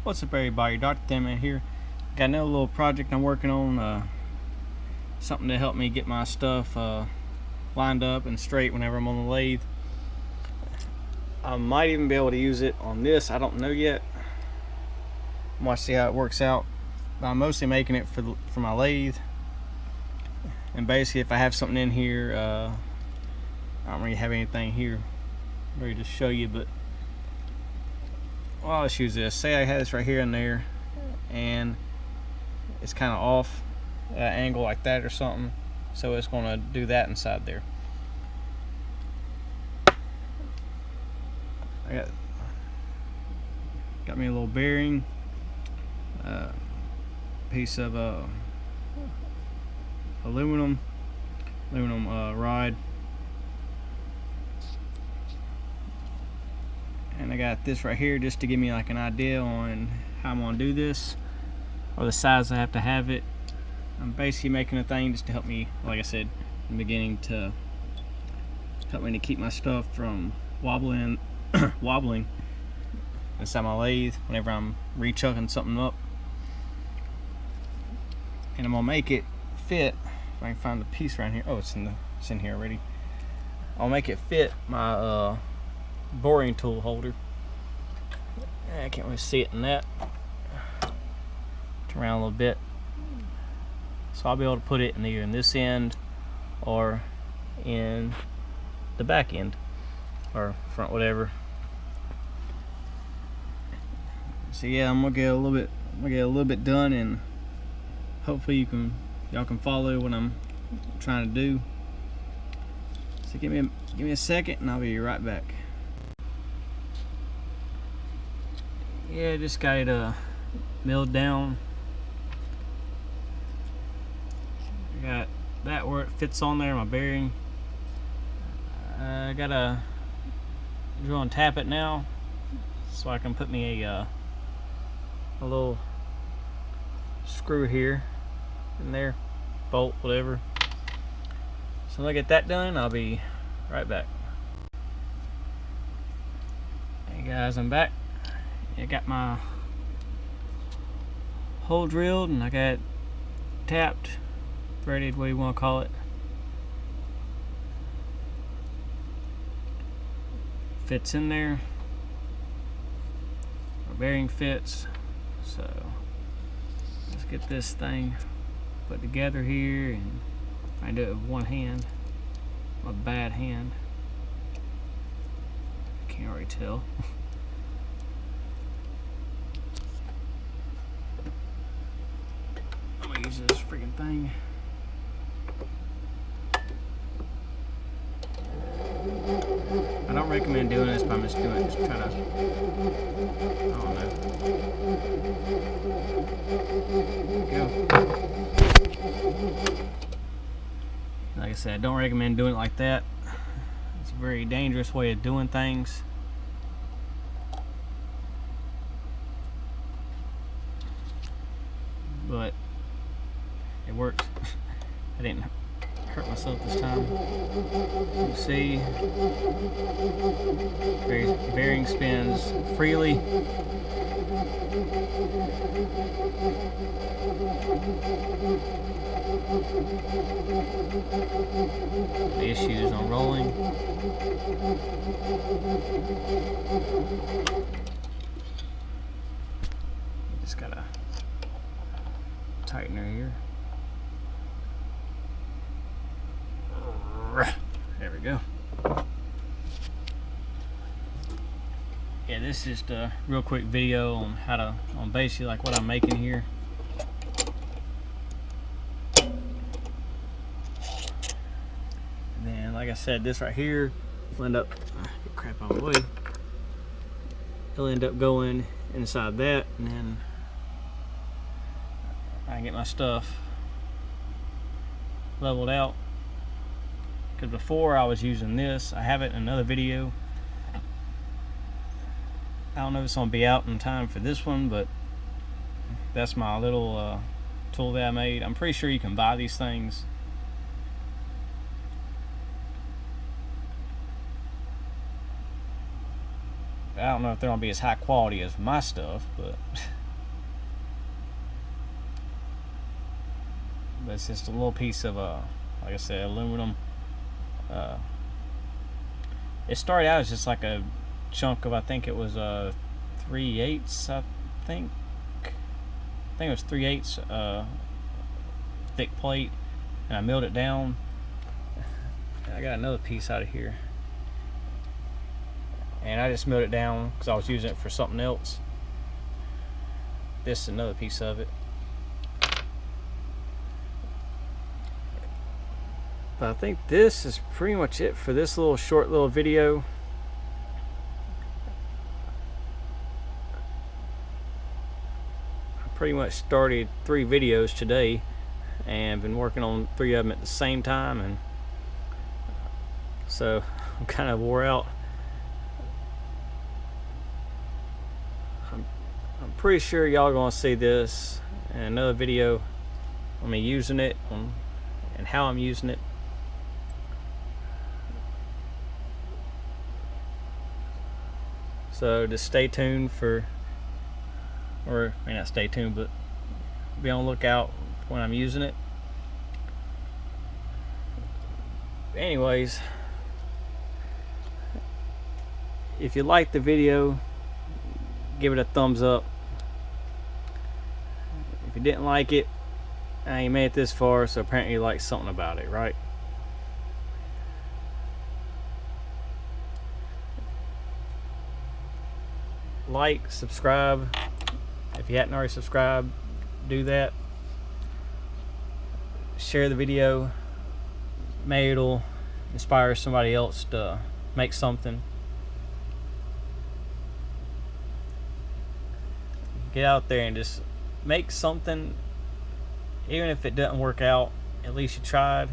What's up, everybody? Dr. Thin here. Got another little project I'm working on, something to help me get my stuff lined up and straight whenever I'm on the lathe. I might even be able to use it on this, I don't know yet. I'm gonna see how it works out. But I'm mostly making it for my lathe. And basically, if I have something in here, I don't really have anything here ready to show you, but well, let's use this. Say I had this right here and there, and it's kind of off angle like that or something, so it's going to do that inside there. I got me a little bearing, piece of aluminum rod, and I got this right here just to give me like an idea on how I'm gonna do this, or the size I have to have it. I'm basically making a thing just to help me, like I said in the beginning, to help me to keep my stuff from wobbling inside my lathe whenever I'm rechucking something up. And I'm gonna make it fit. If I can find the piece right here. Oh, it's in here already. I'll make it fit my boring tool holder. I can't really see it in that. Turn around a little bit. So I'll be able to put it in either in this end or in the back end or front, whatever. So yeah, I'm gonna get a little bit done, and hopefully y'all can follow what I'm trying to do. So give me a second and I'll be right back. Yeah, just got it milled down. I got that where it fits on there, my bearing. I gotta drill and tap it now so I can put me a little screw here in there, bolt, whatever. So when I get that done, I'll be right back. Hey guys, I'm back. I got my hole drilled and I got it tapped, threaded, what you want to call it. Fits in there. My bearing fits. So let's get this thing put together here, and I do it with one hand. A bad hand. Can't already tell. I'm gonna use this freaking thing. I don't recommend doing this, but I'm just doing it. Just trying to, I don't know. Go. Like I said, I don't recommend doing it like that. It's a very dangerous way of doing things. But it works. I didn't hurt myself this time. You see, bearing spins freely. The issues on rolling. Just got a tightener here. There we go. Yeah, this is just a real quick video on how to, on basically like what I'm making here. And then, like I said, this right here will end up, get crap out of the way. It'll end up going inside that, and then I can get my stuff leveled out. Because before I was using this, I have it in another video. I don't know if it's going to be out in time for this one, but that's my little tool that I made. I'm pretty sure you can buy these things. I don't know if they're going to be as high quality as my stuff, but but it's just a little piece of like I said, aluminum. It started out as just like a chunk of, I think it was 3/8. I think it was 3/8 thick plate, and I milled it down. I got another piece out of here, and I just milled it down because I was using it for something else. This is another piece of it. But I think this is pretty much it for this short little video. I pretty much started 3 videos today and been working on 3 of them at the same time, and so I'm kind of wore out. I'm pretty sure y'all gonna see this in another video on me using it and how I'm using it. So just stay tuned for, or may not stay tuned, but be on the lookout when I'm using it. Anyways, if you liked the video, give it a thumbs up. If you didn't like it, you made it this far, so apparently you like something about it, right? Like, subscribe. If you hadn't already subscribed, do that. Share the video. Maybe it'll inspire somebody else to make something. Get out there and just make something. Even if it doesn't work out, at least you tried.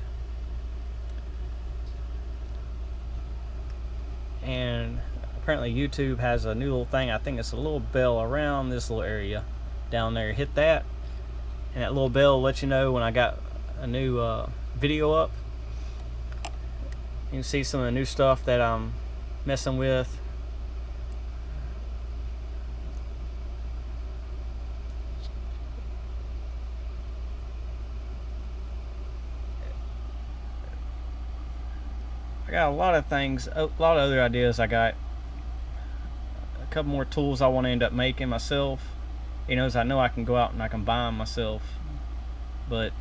And apparently YouTube has a new little thing. I think it's a little bell around this little area down there. Hit that, and that little bell will let you know when I got a new video up. You can see some of the new stuff that I'm messing with. I got a lot of things, a lot of other ideas. I got a couple more tools I want to end up making myself. You know, I know I can go out and I can buy them myself, but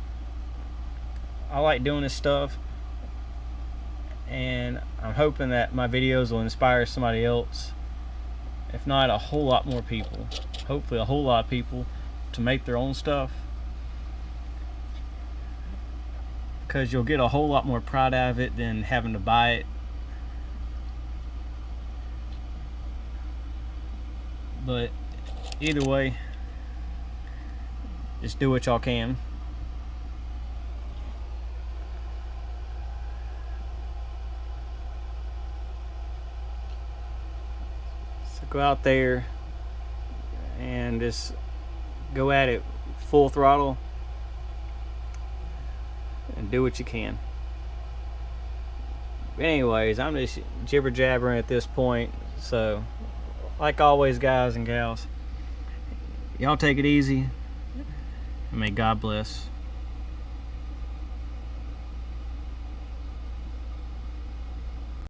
I like doing this stuff, and I'm hoping that my videos will inspire somebody else, if not a whole lot more people, hopefully a whole lot of people, to make their own stuff, because you'll get a whole lot more pride out of it than having to buy it. But either way, just do what y'all can. So go out there and just go at it full throttle and do what you can. But anyways, I'm just jibber jabbering at this point. So like always, guys and gals, y'all take it easy, and may God bless.